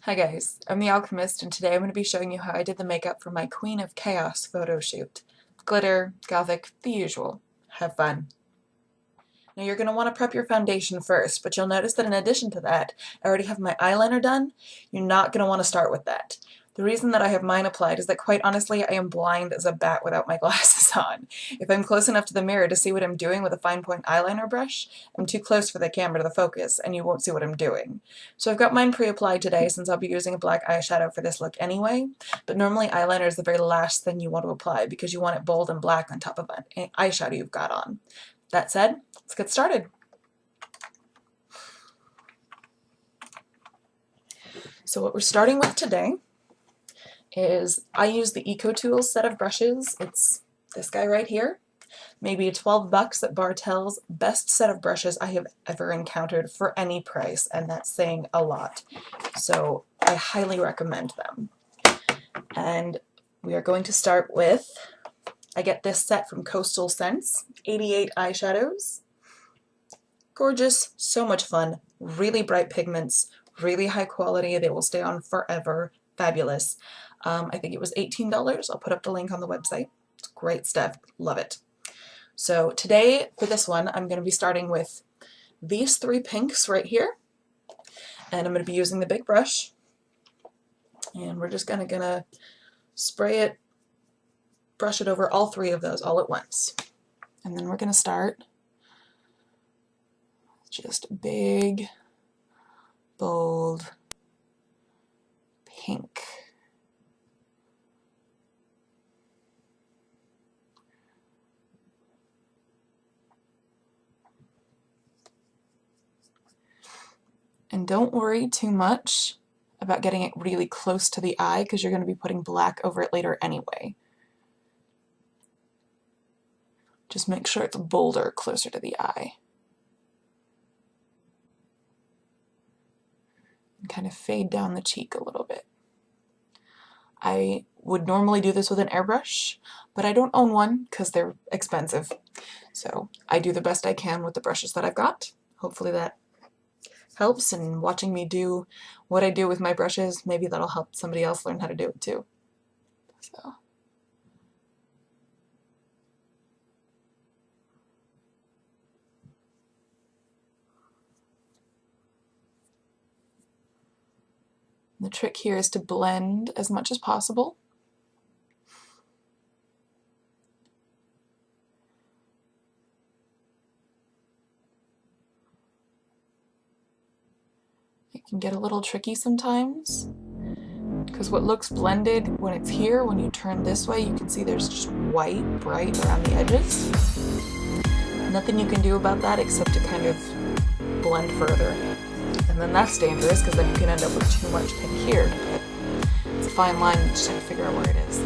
Hi guys, I'm the Alchemist, and today I'm going to be showing you how I did the makeup for my Queen of Chaos photo shoot. Glitter, gothic, the usual. Have fun. Now you're going to want to prep your foundation first, but you'll notice that in addition to that, I already have my eyeliner done. You're not going to want to start with that. The reason that I have mine applied is that quite honestly I am blind as a bat without my glasses on. If I'm close enough to the mirror to see what I'm doing with a fine point eyeliner brush, I'm too close for the camera to focus and you won't see what I'm doing. So I've got mine pre-applied today since I'll be using a black eyeshadow for this look anyway, but normally eyeliner is the very last thing you want to apply because you want it bold and black on top of an eyeshadow you've got on. That said, let's get started. So what we're starting with today is I use the Eco Tools set of brushes. It's this guy right here. Maybe $12 at Bartell's. Best set of brushes I have ever encountered for any price, and that's saying a lot. So I highly recommend them. And we are going to start with, I get this set from Coastal Scents, 88 eyeshadows. Gorgeous, so much fun, really bright pigments, really high quality, they will stay on forever, fabulous. I think it was $18. I'll put up the link on the website. It's great stuff, love it. So today for this one I'm going to be starting with these three pinks right here, and I'm going to be using the big brush, and we're just gonna spray it, brush it over all three of those all at once. And then we're going to start just big, bold, pink. And don't worry too much about getting it really close to the eye because you're going to be putting black over it later anyway. Just make sure it's bolder closer to the eye. And kind of fade down the cheek a little bit. I would normally do this with an airbrush, but I don't own one because they're expensive. So I do the best I can with the brushes that I've got. Hopefully that helps, and watching me do what I do with my brushes, maybe that'll help somebody else learn how to do it too. So. The trick here is to blend as much as possible. It can get a little tricky sometimes, because what looks blended when it's here, when you turn this way, you can see there's just white, bright around the edges. Nothing you can do about that except to kind of blend further. And then that's dangerous because then you can end up with too much pink here. But it's a fine line, you just have to figure out where it is.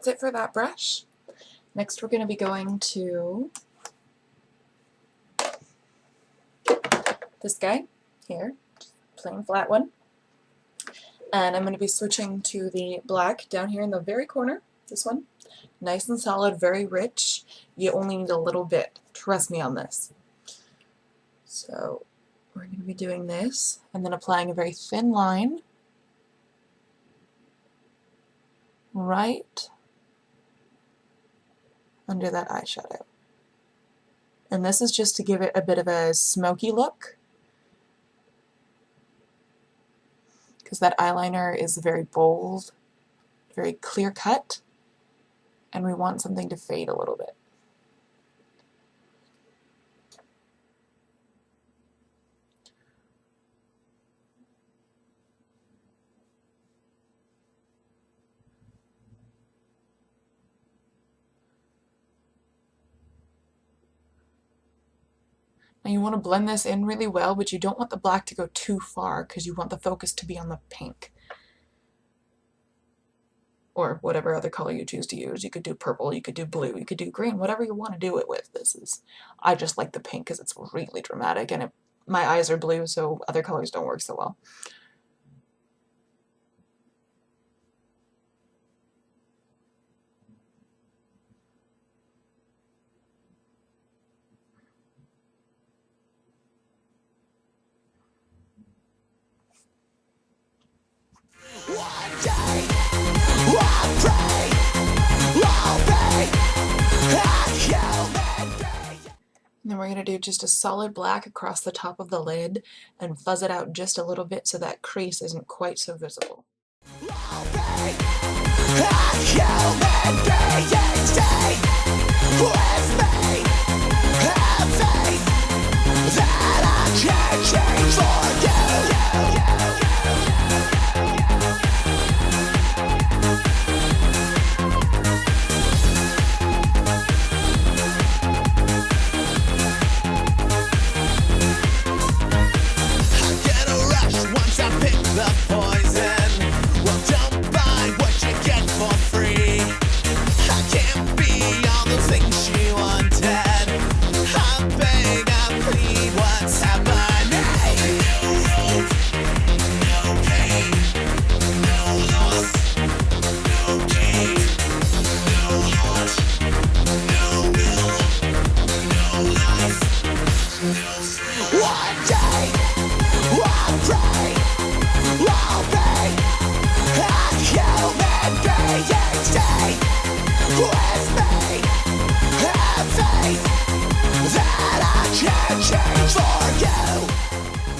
that's it for that brush. Next we're going to be going to this guy here, plain flat one. And I'm going to be switching to the black down here in the very corner, this one. Nice and solid, very rich. You only need a little bit. Trust me on this. So we're going to be doing this and then applying a very thin line right under that eyeshadow. And this is just to give it a bit of a smoky look, because that eyeliner is very bold, very clear cut, and we want something to fade a little bit. Now you want to blend this in really well, but you don't want the black to go too far because you want the focus to be on the pink. Or whatever other color you choose to use. You could do purple, you could do blue, you could do green, whatever you want to do it with. I just like the pink because it's really dramatic, and my eyes are blue, so other colors don't work so well. And then we're going to do just a solid black across the top of the lid and fuzz it out just a little bit so that crease isn't quite so visible.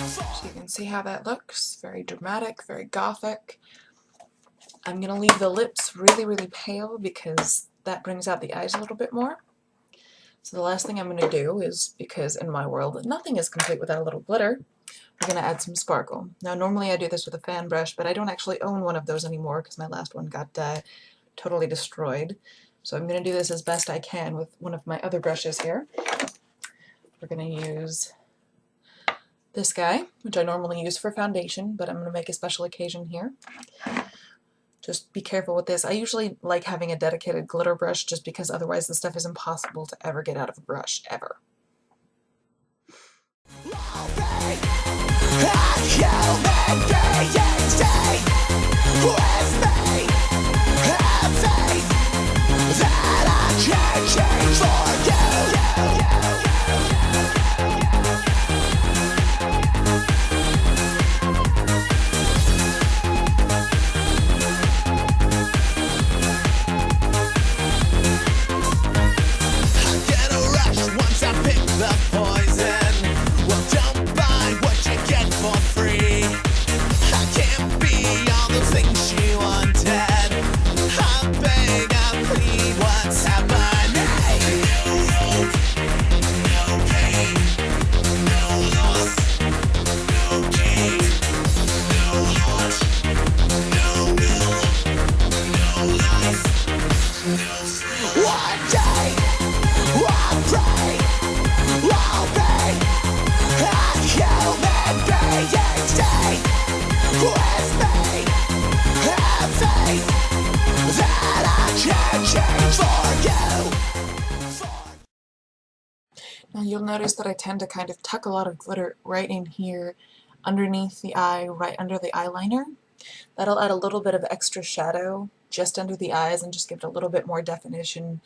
So you can see how that looks. Very dramatic, very gothic. I'm going to leave the lips really, really pale because that brings out the eyes a little bit more. So the last thing I'm going to do is, because in my world nothing is complete without a little glitter, we're going to add some sparkle. Now normally I do this with a fan brush, but I don't actually own one of those anymore because my last one got totally destroyed. So I'm going to do this as best I can with one of my other brushes here. We're going to use this guy, which I normally use for foundation, but I'm going to make a special occasion here. Just be careful with this. I usually like having a dedicated glitter brush just because otherwise the stuff is impossible to ever get out of a brush, ever. With me, have faith that I can change for you. Now you'll notice that I tend to kind of tuck a lot of glitter right in here underneath the eye, right under the eyeliner. That'll add a little bit of extra shadow just under the eyes and just give it a little bit more definition.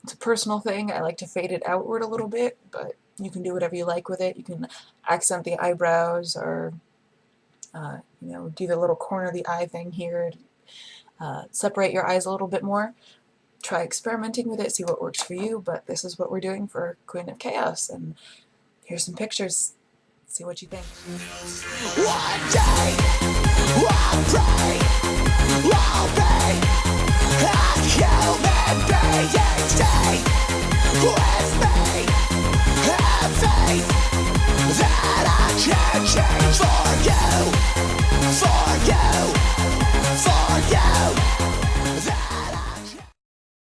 It's a personal thing. I like to fade it outward a little bit, but you can do whatever you like with it. You can accent the eyebrows or do the little corner of the eye thing here. Separate your eyes a little bit more. Try experimenting with it, see what works for you, but this is what we're doing for Queen of Chaos, and here's some pictures. See what you think. One day, I'll pray, I'll be a human being. Stay with me, have faith that I can change for you, for you.